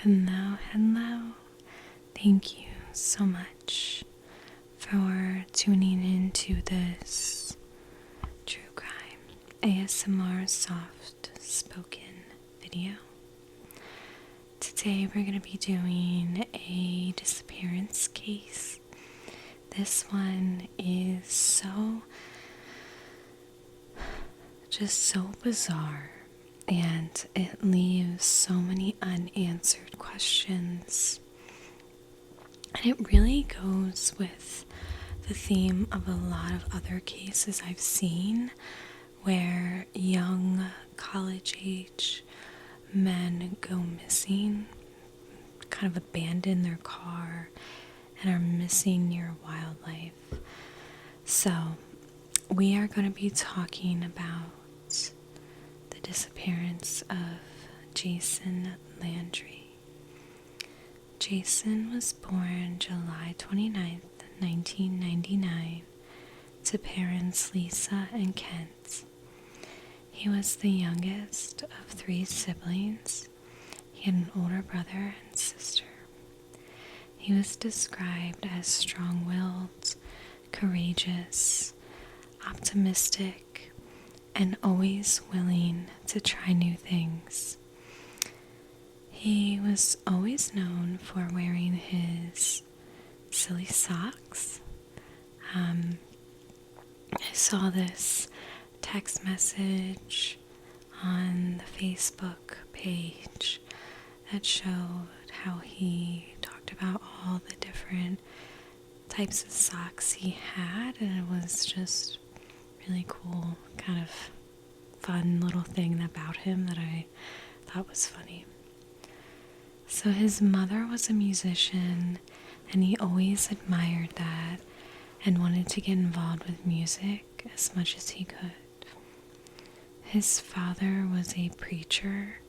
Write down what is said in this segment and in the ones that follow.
Hello, hello. Thank you so much for tuning into this true crime ASMR soft spoken video. Today we're going to be doing a disappearance case. This one is so bizarre, and it leaves so many unanswered questions. And it really goes with the theme of a lot of other cases I've seen where young college age men go missing, kind of abandon their car, and are missing near wildlife. So we are going to be talking about the disappearance of Jason Landry. Jason was born July 29th, 1999, to parents Lisa and Kent. He was the youngest of 3 siblings. He had an older brother and sister. He was described as strong-willed, courageous, optimistic, and always willing to try new things. He was always known for wearing his silly socks. I saw this text message on the Facebook page that showed how he talked about all the different types of socks he had, and it was just really cool, kind of fun little thing about him that I thought was funny. So his mother was a musician, and he always admired that and wanted to get involved with music as much as he could. His father was a preacher,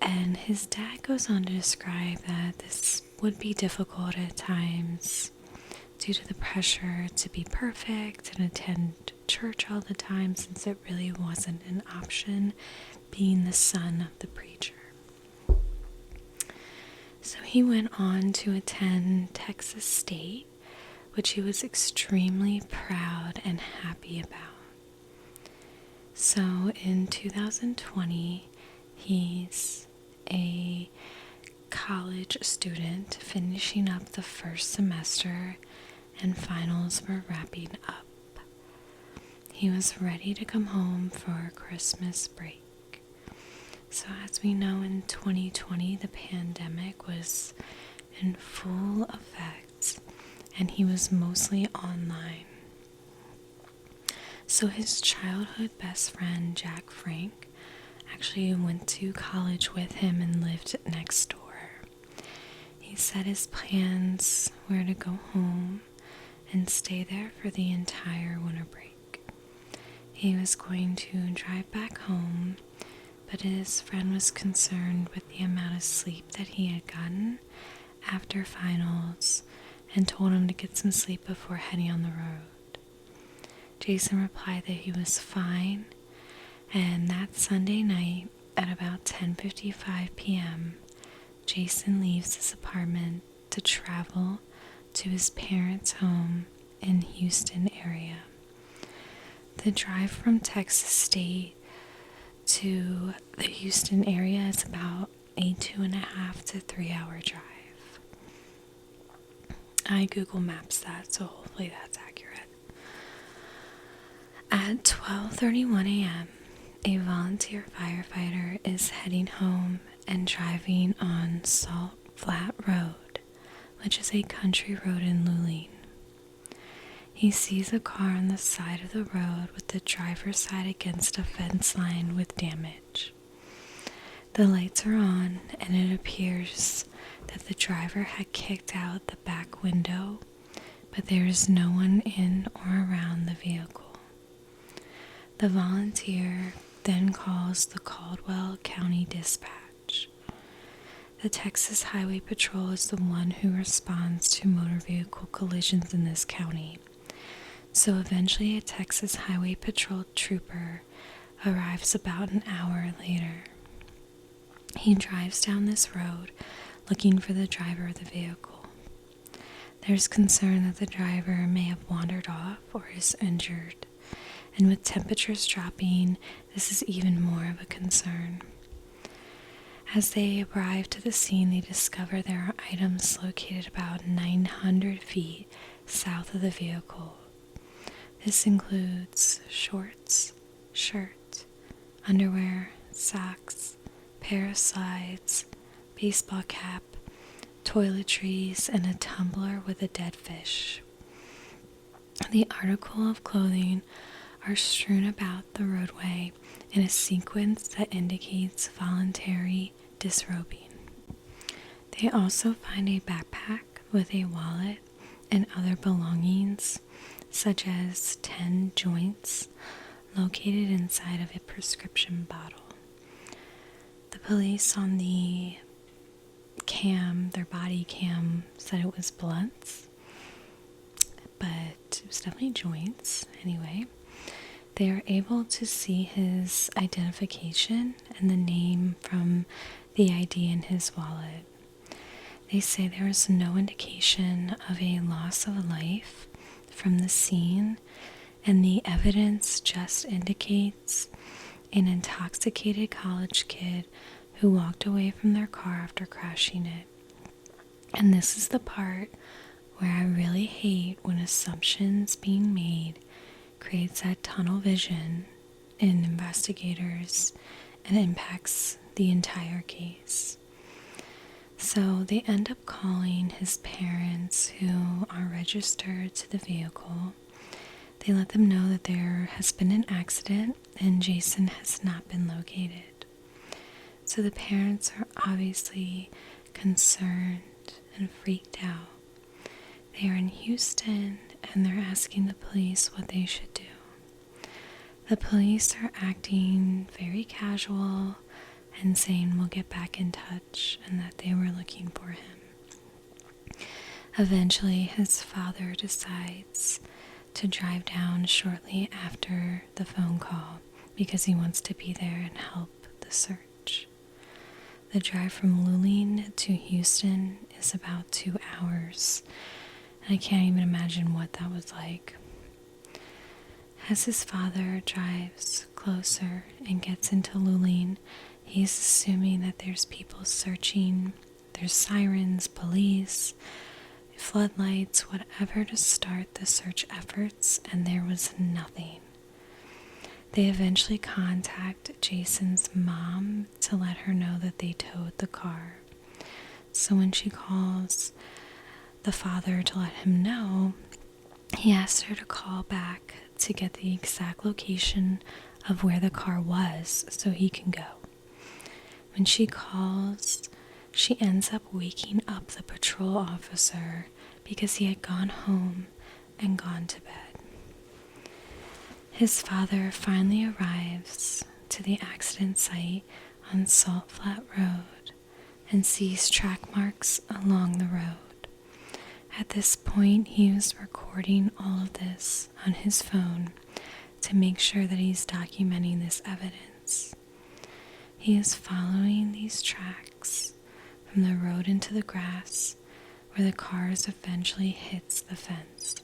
and his dad goes on to describe that this would be difficult at times due to the pressure to be perfect and attend church all the time, since it really wasn't an option being the son of the preacher. So he went on to attend Texas State, which he was extremely proud and happy about. So in 2020, he's a college student finishing up the first semester, and finals were wrapping up. He was ready to come home for Christmas break. So as we know, in 2020, the pandemic was in full effect, and he was mostly online. So his childhood best friend, Jack Frank, actually went to college with him and lived next door. He said his plans were to go home and stay there for the entire winter break. He was going to drive back home, but his friend was concerned with the amount of sleep that he had gotten after finals and told him to get some sleep before heading on the road. Jason replied that he was fine, and that Sunday night at about 10:55 p.m., Jason leaves his apartment to travel to his parents' home in Houston area. The drive from Texas State to the Houston area is about a 2.5 to 3 hour drive. I Google Maps that, so hopefully that's accurate. At 12:31 a.m., a volunteer firefighter is heading home and driving on Salt Flat Road, which is a country road in Luling. He sees a car on the side of the road with the driver's side against a fence line with damage. The lights are on, and it appears that the driver had kicked out the back window, but there is no one in or around the vehicle. The volunteer then calls the Caldwell County Dispatch. The Texas Highway Patrol is the one who responds to motor vehicle collisions in this county. So eventually a Texas Highway Patrol trooper arrives about an hour later. He drives down this road looking for the driver of the vehicle. There's concern that the driver may have wandered off or is injured, and with temperatures dropping, this is even more of a concern. As they arrive to the scene, they discover there are items located about 900 feet south of the vehicle. This includes shorts, shirt, underwear, socks, pair of slides, baseball cap, toiletries, and a tumbler with a dead fish. The article of clothing are strewn about the roadway in a sequence that indicates voluntary disrobing. They also find a backpack with a wallet and other belongings, such as 10 joints located inside of a prescription bottle. The police on the cam, their body cam, said it was blunts, but it was definitely joints anyway. They are able to see his identification and the name from the ID in his wallet. They say there is no indication of a loss of life from the scene, and the evidence just indicates an intoxicated college kid who walked away from their car after crashing it. And this is the part where I really hate when assumptions being made creates that tunnel vision in investigators and impacts the entire case. So they end up calling his parents, who are registered to the vehicle. They let them know that there has been an accident and Jason has not been located. So the parents are obviously concerned and freaked out. They are in Houston and they're asking the police what they should do. The police are acting very casual and saying we'll get back in touch and that they were looking for him. Eventually, his father decides to drive down shortly after the phone call because he wants to be there and help the search. The drive from Luling to Houston is about 2 hours, and I can't even imagine what that was like. As his father drives closer and gets into Luling, he's assuming that there's people searching, there's sirens, police, floodlights, whatever to start the search efforts, and there was nothing. They eventually contact Jason's mom to let her know that they towed the car. So when she calls the father to let him know, he asks her to call back to get the exact location of where the car was so he can go. When she calls, she ends up waking up the patrol officer because he had gone home and gone to bed. His father finally arrives to the accident site on Salt Flat Road and sees track marks along the road. At this point, he was recording all of this on his phone to make sure that he's documenting this evidence. He is following these tracks from the road into the grass where the cars eventually hits the fence.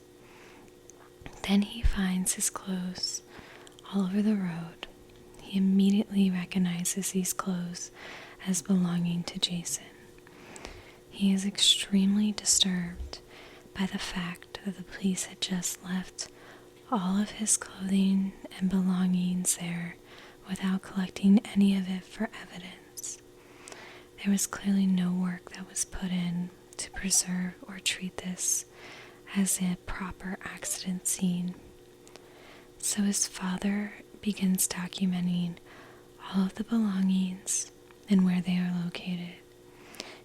Then he finds his clothes all over the road. He immediately recognizes these clothes as belonging to Jason. He is extremely disturbed by the fact that the police had just left all of his clothing and belongings there without collecting any of it for evidence. There was clearly no work that was put in to preserve or treat this as a proper accident scene. So his father begins documenting all of the belongings and where they are located.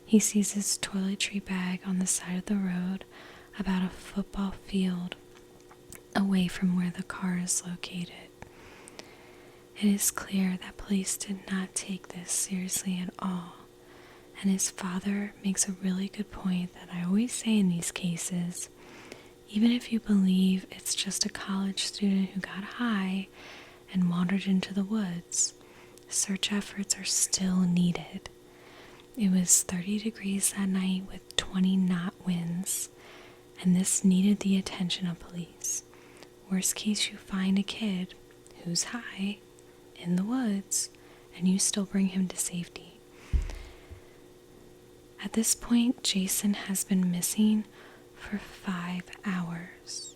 He sees his toiletry bag on the side of the road about a football field away from where the car is located. It is clear that police did not take this seriously at all, and his father makes a really good point that I always say in these cases. Even if you believe it's just a college student who got high and wandered into the woods, search efforts are still needed. It was 30 degrees that night with 20-knot winds, and this needed the attention of police. Worst case, you find a kid who's high in the woods, and you still bring him to safety. At this point, Jason has been missing for 5 hours.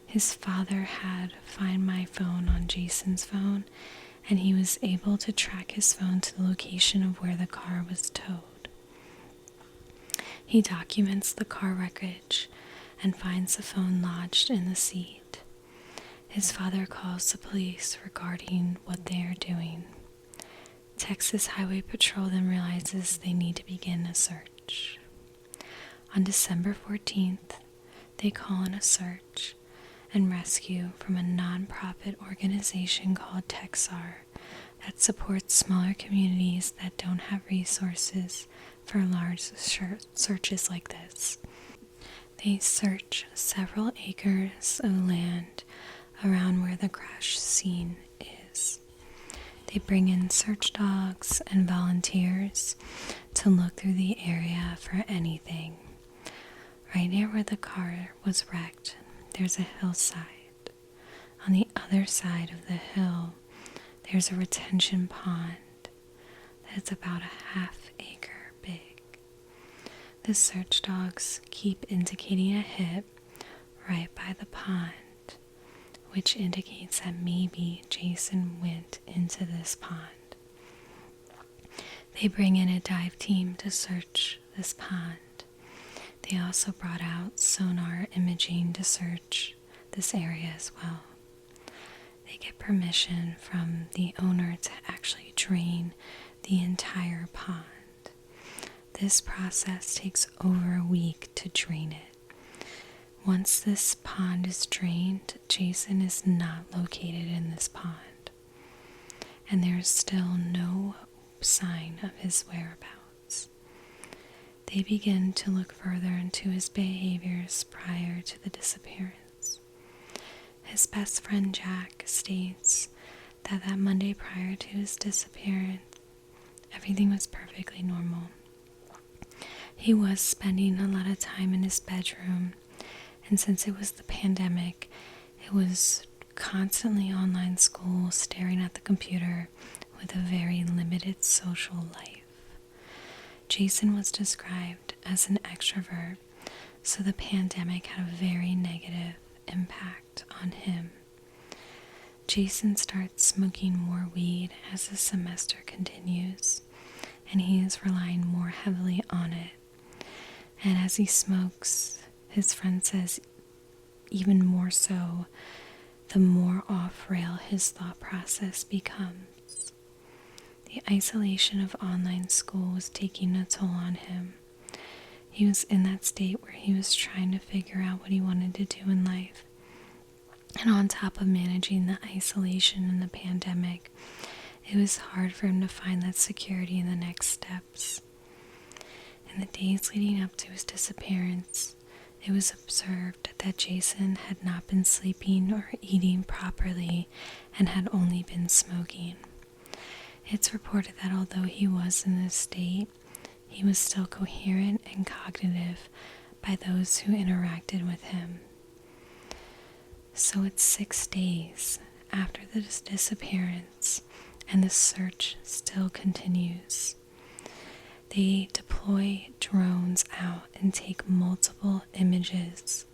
His father had Find My Phone on Jason's phone, and he was able to track his phone to the location of where the car was towed. He documents the car wreckage and finds the phone lodged in the seat. His father calls the police regarding what they are doing. Texas Highway Patrol then realizes they need to begin a search. On December 14th, they call in a search and rescue from a non-profit organization called Texar that supports smaller communities that don't have resources for large searches like this. They search several acres of land around where the crash scene is. They bring in search dogs and volunteers to look through the area for anything. Right near where the car was wrecked, there's a hillside. On the other side of the hill, there's a retention pond that's about a half-acre big. The search dogs keep indicating a hit right by the pond, which indicates that maybe Jason went into this pond. They bring in a dive team to search this pond. They also brought out sonar imaging to search this area as well. They get permission from the owner to actually drain the entire pond. This process takes over a week to drain it. Once this pond is drained, Jason is not located in this pond, and there is still no sign of his whereabouts. They begin to look further into his behaviors prior to the disappearance. His best friend Jack states that Monday prior to his disappearance, everything was perfectly normal. He was spending a lot of time in his bedroom, and since it was the pandemic, it was constantly online school, staring at the computer with a very limited social life. Jason was described as an extrovert, so the pandemic had a very negative impact on him. Jason starts smoking more weed as the semester continues, and he is relying more heavily on it. And as he smokes, his friend says even more so, the more off-rail his thought process becomes. The isolation of online school was taking a toll on him. He was in that state where he was trying to figure out what he wanted to do in life. And on top of managing the isolation and the pandemic, it was hard for him to find that security in the next steps. In the days leading up to his disappearance, it was observed that Jason had not been sleeping or eating properly and had only been smoking. It's reported that although he was in this state, he was still coherent and cognitive by those who interacted with him. So it's 6 days after the disappearance, and the search still continues. They deploy drones out and take multiple images.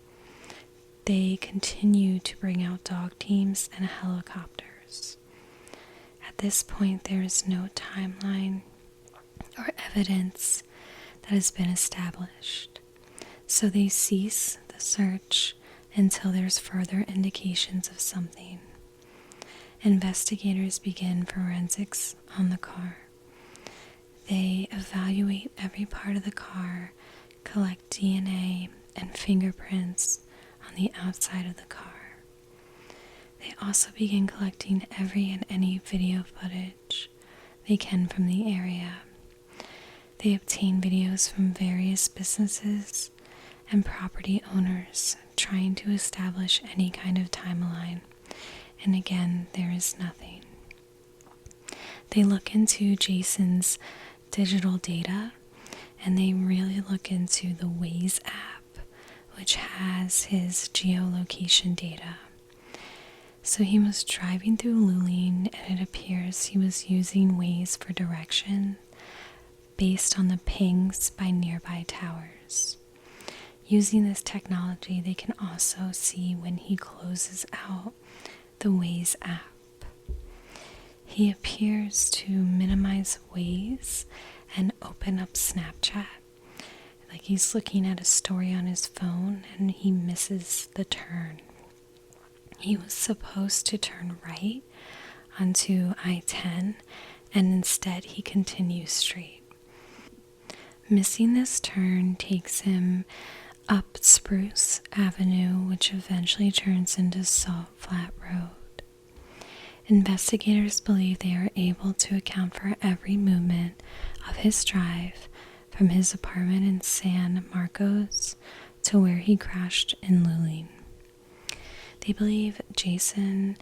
They continue to bring out dog teams and helicopters. At this point, there is no timeline or evidence that has been established, so they cease the search until there's further indications of something. Investigators begin forensics on the car. They evaluate every part of the car, collect DNA and fingerprints on the outside of the car. They also begin collecting every and any video footage they can from the area. They obtain videos from various businesses and property owners trying to establish any kind of timeline, and again, there is nothing. They look into Jason's digital data, and they really look into the Waze app, which has his geolocation data. So he was driving through Luling, and it appears he was using Waze for direction based on the pings by nearby towers. Using this technology, they can also see when he closes out the Waze app. He appears to minimize Waze and open up Snapchat. Like he's looking at a story on his phone and he misses the turn. He was supposed to turn right onto I-10, and instead he continues straight. Missing this turn takes him up Spruce Avenue, which eventually turns into Salt Flat Road. Investigators believe they are able to account for every movement of his drive from his apartment in San Marcos to where he crashed in Luling. They believe Jason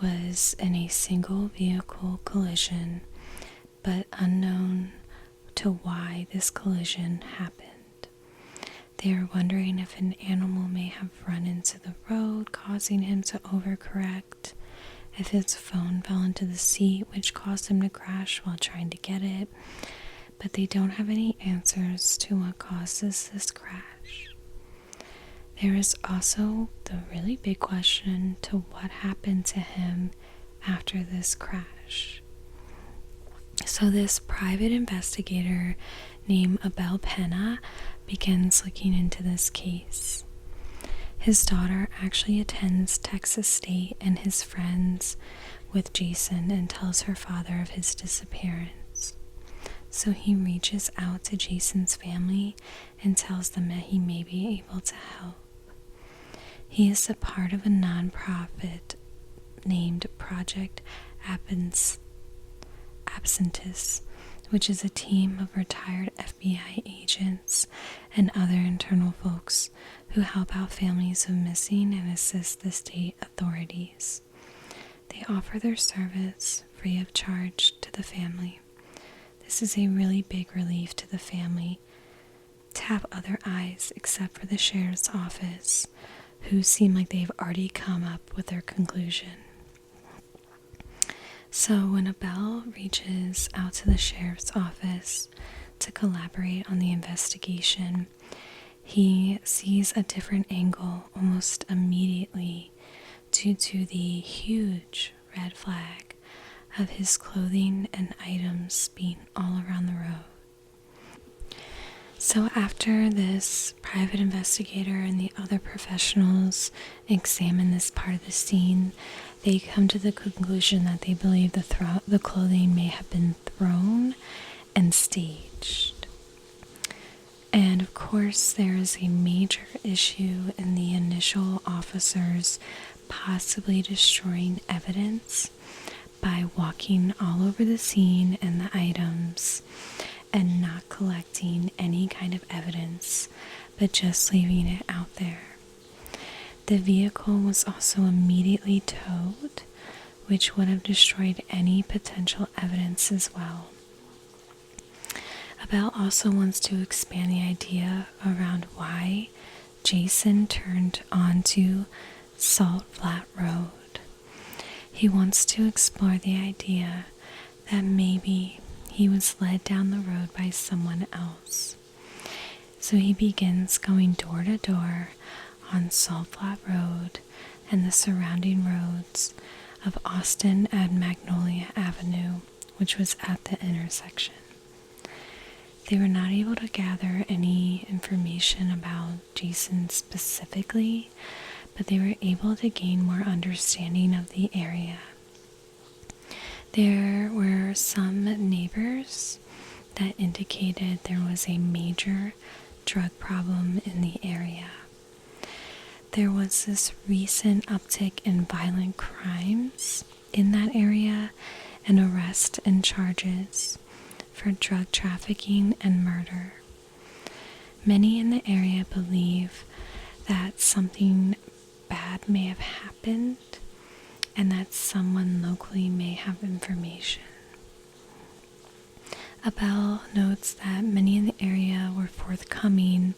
was in a single vehicle collision, but unknown to why this collision happened. They are wondering if an animal may have run into the road, causing him to overcorrect, if his phone fell into the seat, which caused him to crash while trying to get it, but they don't have any answers to what causes this crash. There is also the really big question to what happened to him after this crash. So this private investigator named Abel Pena begins looking into this case. His daughter actually attends Texas State and his friends with Jason and tells her father of his disappearance. So he reaches out to Jason's family and tells them that he may be able to help. He is a part of a nonprofit named Project Absentis, which is a team of retired FBI agents and other internal folks who help out families of missing and assist the state authorities. They offer their service free of charge to the family. This is a really big relief to the family to have other eyes except for the sheriff's office, who seem like they've already come up with their conclusion. So when Abel reaches out to the sheriff's office to collaborate on the investigation, he sees a different angle almost immediately due to the huge red flag of his clothing and items being all around the road. So after this private investigator and the other professionals examine this part of the scene, they come to the conclusion that they believe the clothing may have been thrown and staged. And of course, there is a major issue in the initial officers possibly destroying evidence by walking all over the scene and the items and not collecting any kind of evidence, but just leaving it out there. The vehicle was also immediately towed, which would have destroyed any potential evidence as well. Abel also wants to expand the idea around why Jason turned onto Salt Flat Road. He wants to explore the idea that maybe he was led down the road by someone else. So he begins going door to door on Salt Flat Road and the surrounding roads of Austin and Magnolia Avenue, which was at the intersection. They were not able to gather any information about Jason specifically, but they were able to gain more understanding of the area. There were some neighbors that indicated there was a major drug problem in the area. There was this recent uptick in violent crimes in that area and arrests and charges for drug trafficking and murder. Many in the area believe that something bad may have happened and that someone locally may have information. A bell notes that many in the area were forthcoming,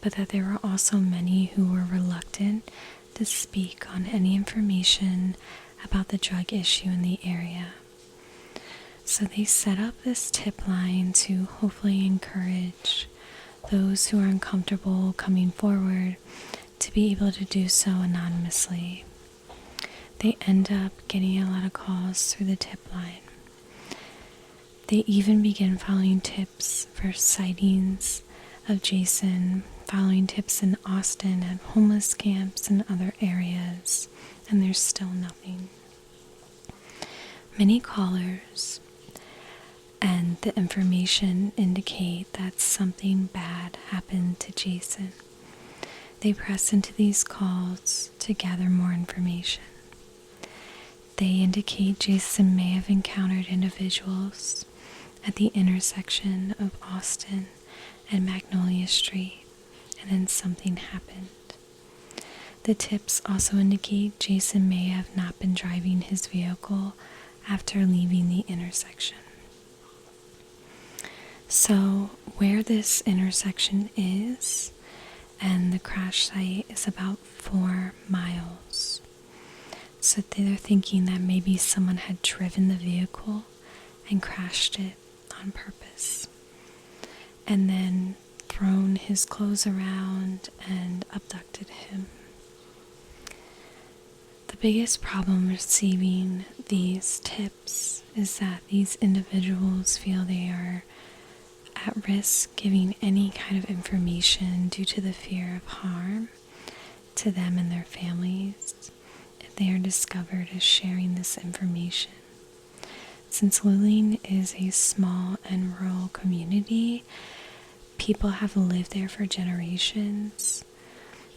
but that there were also many who were reluctant to speak on any information about the drug issue in the area. So they set up this tip line to hopefully encourage those who are uncomfortable coming forward to be able to do so anonymously. They end up getting a lot of calls through the tip line. They even begin following tips for sightings of Jason, following tips in Austin at homeless camps and other areas, and there's still nothing. Many callers and the information indicate that something bad happened to Jason. They press into these calls to gather more information. They indicate Jason may have encountered individuals at the intersection of Austin and Magnolia Street, and then something happened. The tips also indicate Jason may have not been driving his vehicle after leaving the intersection. So where this intersection is and the crash site is about 4 miles. So they're thinking that maybe someone had driven the vehicle and crashed it on purpose, and then thrown his clothes around and abducted him. The biggest problem receiving these tips is that these individuals feel they are at risk giving any kind of information due to the fear of harm to them and their families if they are discovered as sharing this information. Since Luling is a small and rural community, people have lived there for generations,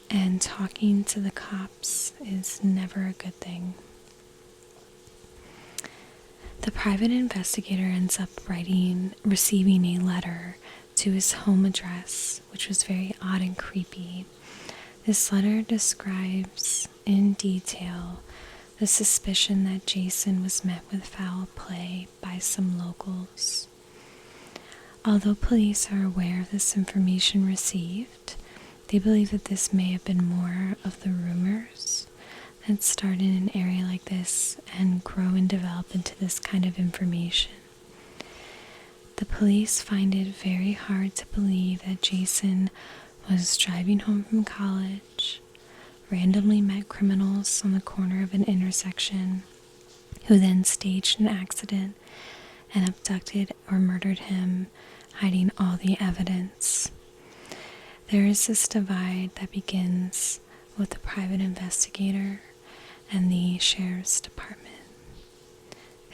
and talking to the cops is never a good thing. The private investigator ends up receiving a letter to his home address, which was very odd and creepy. This letter describes in detail the suspicion that Jason was met with foul play by some locals. Although police are aware of this information received, they believe that this may have been more of the rumors that start in an area like this and grow and develop into this kind of information. The police find it very hard to believe that Jason was driving home from college, randomly met criminals on the corner of an intersection, who then staged an accident and abducted or murdered him, hiding all the evidence. There is this divide that begins with the private investigator and the sheriff's department.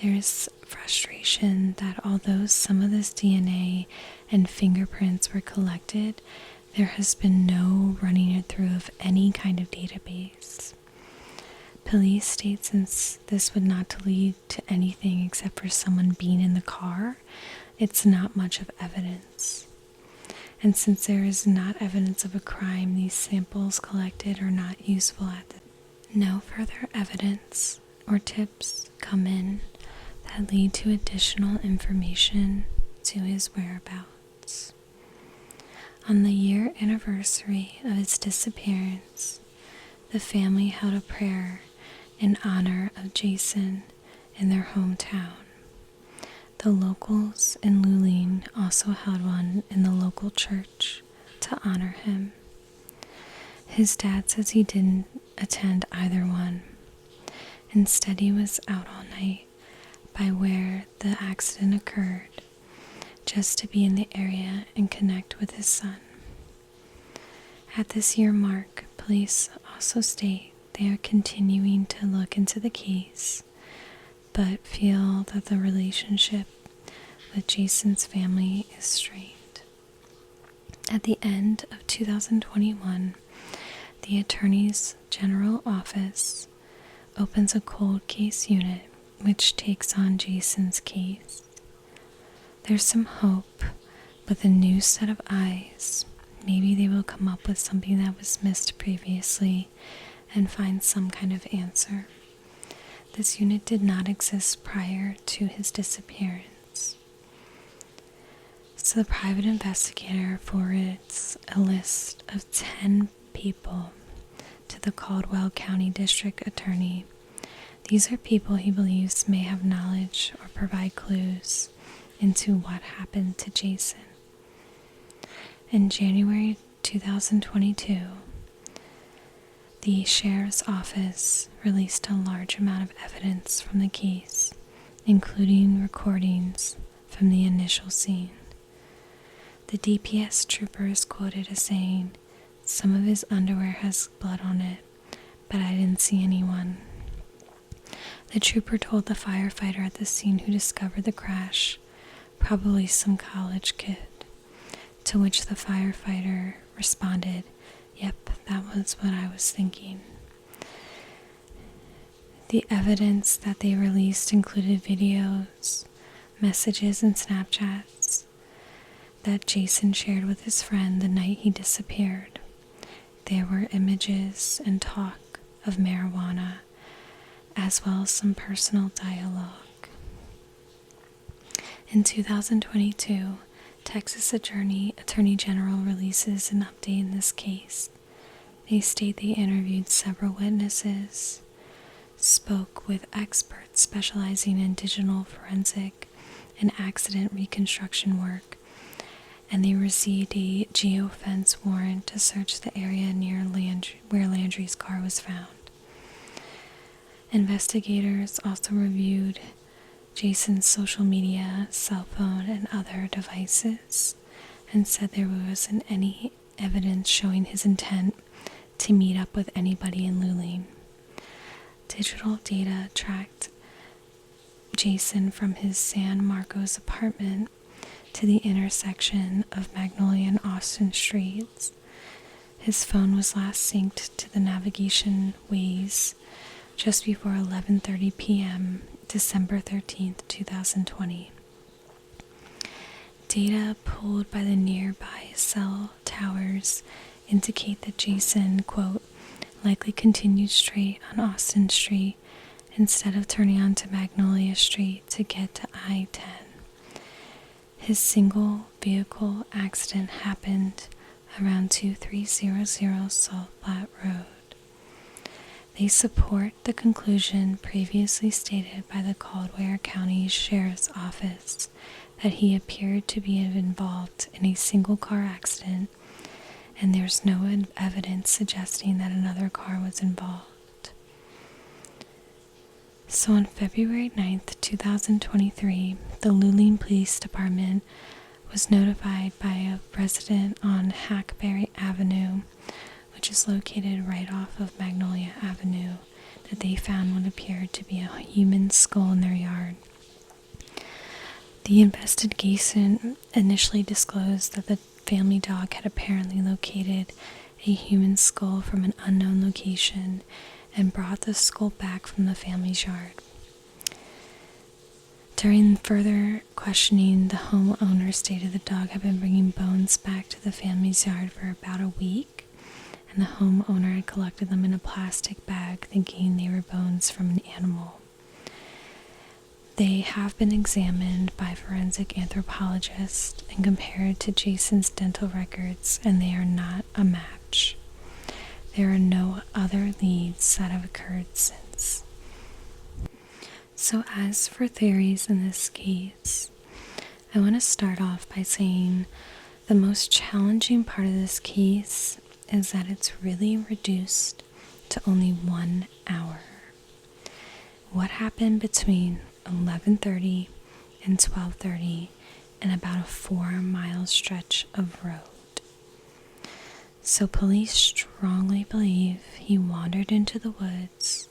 There is frustration that although some of this DNA and fingerprints were collected, there has been no running it through of any kind of database. Police state since this would not lead to anything except for someone being in the car, it's not much of evidence. And since there is not evidence of a crime, these samples collected are not useful at the No further evidence or tips come in that lead to additional information to his whereabouts. On the year anniversary of his disappearance, the family held a prayer in honor of Jason in their hometown. The locals in Luling also held one in the local church to honor him. His dad says he didn't attend either one. Instead, he was out all night by where the accident occurred, just to be in the area and connect with his son. At this year mark, police also state they are continuing to look into the case, but feel that the relationship with Jason's family is strained. At the end of 2021, the Attorney's General Office opens a cold case unit which takes on Jason's case. There's some hope with a new set of eyes. Maybe they will come up with something that was missed previously and find some kind of answer. This unit did not exist prior to his disappearance. So the private investigator forwards a list of 10 people to the Caldwell County District Attorney. These are people he believes may have knowledge or provide clues into what happened to Jason. In January 2022, the sheriff's office released a large amount of evidence from the case, including recordings from the initial scene. The DPS trooper is quoted as saying, "Some of his underwear has blood on it, but I didn't see anyone." The trooper told the firefighter at the scene who discovered the crash, "Probably some college kid," to which the firefighter responded, "Yep, that was what I was thinking." The evidence that they released included videos, messages, and Snapchats that Jason shared with his friend the night he disappeared. There were images and talk of marijuana, as well as some personal dialogue. In 2022, Texas Attorney General releases an update in this case. They state they interviewed several witnesses, spoke with experts specializing in digital forensic and accident reconstruction work, and they received a geofence warrant to search the area near where Landry's car was found. Investigators also reviewed Jason's social media, cell phone, and other devices, and said there wasn't any evidence showing his intent to meet up with anybody in Luling. Digital data tracked Jason from his San Marcos apartment to the intersection of Magnolia and Austin Streets. His phone was last synced to the navigation Waze just before 11:30 p.m., December 13th, 2020. Data pulled by the nearby cell towers indicate that Jason, quote, likely continued straight on Austin Street instead of turning onto Magnolia Street to get to I-10. His single vehicle accident happened around 2300 Salt Flat Road. They support the conclusion previously stated by the Caldwell County Sheriff's Office that he appeared to be involved in a single car accident, and there's no evidence suggesting that another car was involved. So on February 9th, 2023, the Luling Police Department was notified by a resident on Hackberry Avenue, which is located right off of Magnolia Avenue, that they found what appeared to be a human skull in their yard. The investigation initially disclosed that the family dog had apparently located a human skull from an unknown location and brought the skull back from the family's yard. During further questioning, the homeowner stated the dog had been bringing bones back to the family's yard for about a week, and the homeowner had collected them in a plastic bag thinking they were bones from an animal. They have been examined by forensic anthropologists and compared to Jason's dental records, and they are not a match. There are no other leads that have occurred since. So as for theories in this case, I want to start off by saying the most challenging part of this case is that it's really reduced to only 1 hour. What happened between 11:30 and 12:30 in about a 4-mile stretch of road? So police strongly believe he wandered into the woods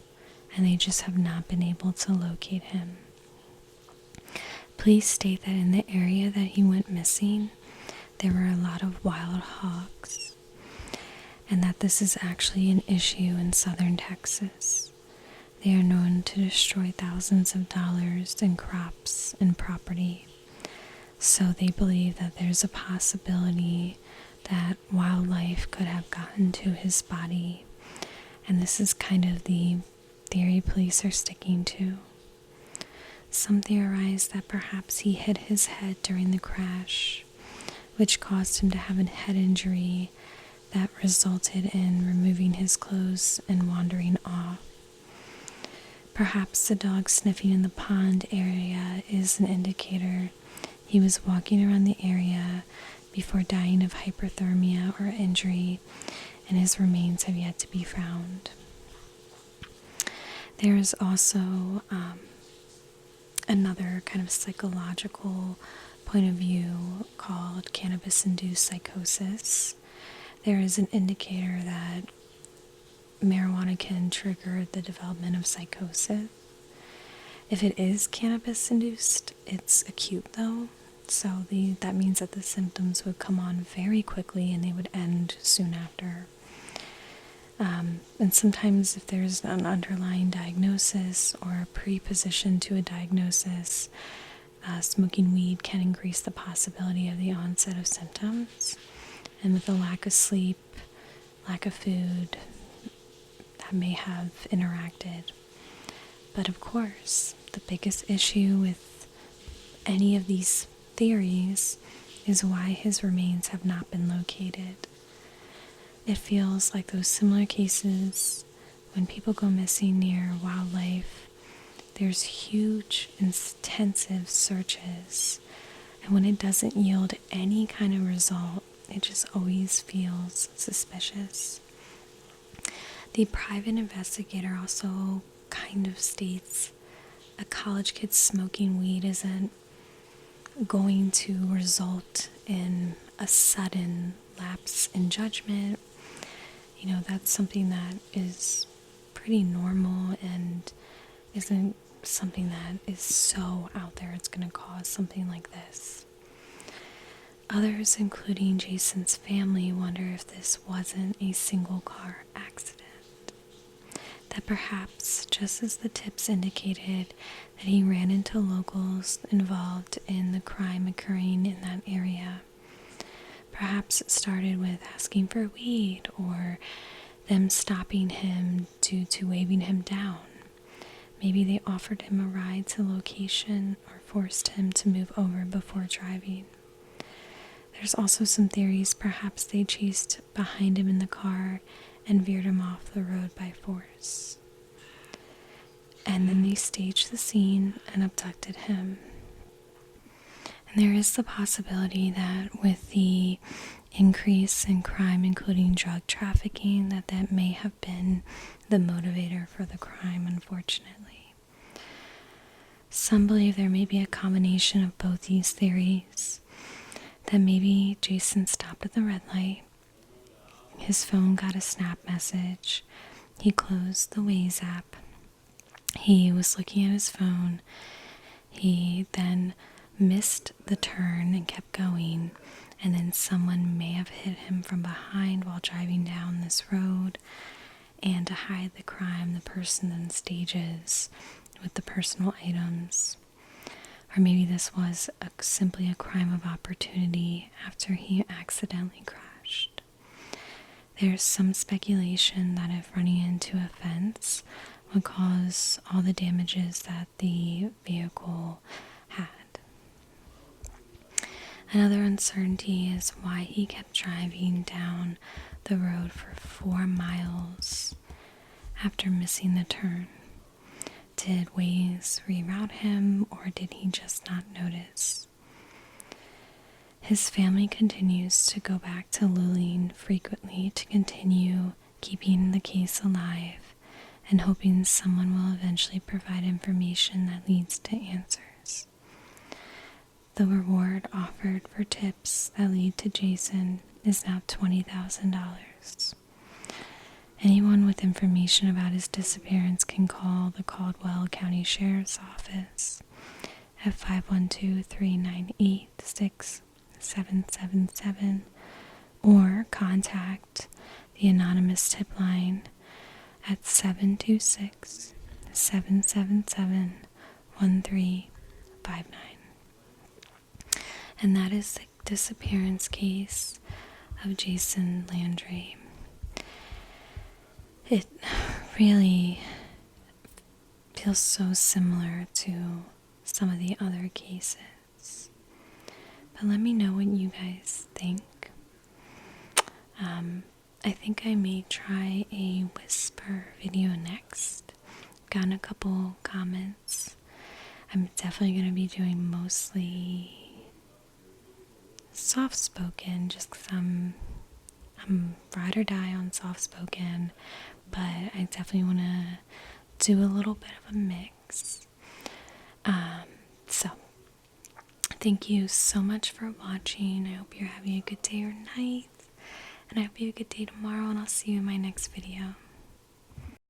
and they just have not been able to locate him. Police state that in the area that he went missing, there were a lot of wild hogs, and that this is actually an issue in southern Texas. They are known to destroy thousands of dollars in crops and property. So they believe that there's a possibility that wildlife could have gotten to his body. And this is kind of the theory police are sticking to. Some theorize that perhaps he hit his head during the crash, which caused him to have a head injury that resulted in removing his clothes and wandering off. Perhaps the dog sniffing in the pond area is an indicator he was walking around the area before dying of hypothermia or injury, and his remains have yet to be found. There is also another kind of psychological point of view called cannabis-induced psychosis. There is an indicator that marijuana can trigger the development of psychosis. If it is cannabis-induced, it's acute though, so that means that the symptoms would come on very quickly and they would end soon after. And sometimes if there's an underlying diagnosis or a preposition to a diagnosis, smoking weed can increase the possibility of the onset of symptoms. And with a lack of sleep, lack of food, that may have interacted. But of course, the biggest issue with any of these theories is why his remains have not been located. It feels like those similar cases when people go missing near wildlife. There's huge, intensive searches, and when it doesn't yield any kind of result, it just always feels suspicious. The private investigator also kind of states a college kid smoking weed isn't going to result in a sudden lapse in judgment. You know, that's something that is pretty normal and isn't something that is so out there it's going to cause something like this. Others, including Jason's family, wonder if this wasn't a single car accident. That perhaps, just as the tips indicated, that he ran into locals involved in the crime occurring in that area. Perhaps it started with asking for weed or them stopping him due to waving him down. Maybe they offered him a ride to location or forced him to move over before driving. There's also some theories perhaps they chased behind him in the car and veered him off the road by force. And then they staged the scene and abducted him. And there is the possibility that with the increase in crime, including drug trafficking, that may have been the motivator for the crime, unfortunately. Some believe there may be a combination of both these theories, that maybe Jason stopped at the red light, his phone got a snap message, he closed the Waze app, he was looking at his phone, he then missed the turn and kept going, and then someone may have hit him from behind while driving down this road, and to hide the crime, the person then stages with the personal items. Or maybe this was simply a crime of opportunity after he accidentally crashed. There's some speculation that if running into a fence would cause all the damages that the vehicle had. Another uncertainty is why he kept driving down the road for 4 miles after missing the turn. Did Waze reroute him, or did he just not notice? His family continues to go back to Luling frequently to continue keeping the case alive and hoping someone will eventually provide information that leads to answers. The reward offered for tips that lead to Jason is now $20,000. Anyone with information about his disappearance can call the Caldwell County Sheriff's Office at 512-398-6777 or contact the anonymous tip line at 726-777-1359. And that is the disappearance case of Jason Landry. It really feels so similar to some of the other cases. But let me know what you guys think. I think I may try a whisper video next. Gotten a couple comments. I'm definitely going to be doing mostly soft spoken, just because I'm ride or die on soft spoken, but I definitely want to do a little bit of a mix. So thank you so much for watching. I hope you're having a good day or night, and I hope you have a good day tomorrow, and I'll see you in my next video.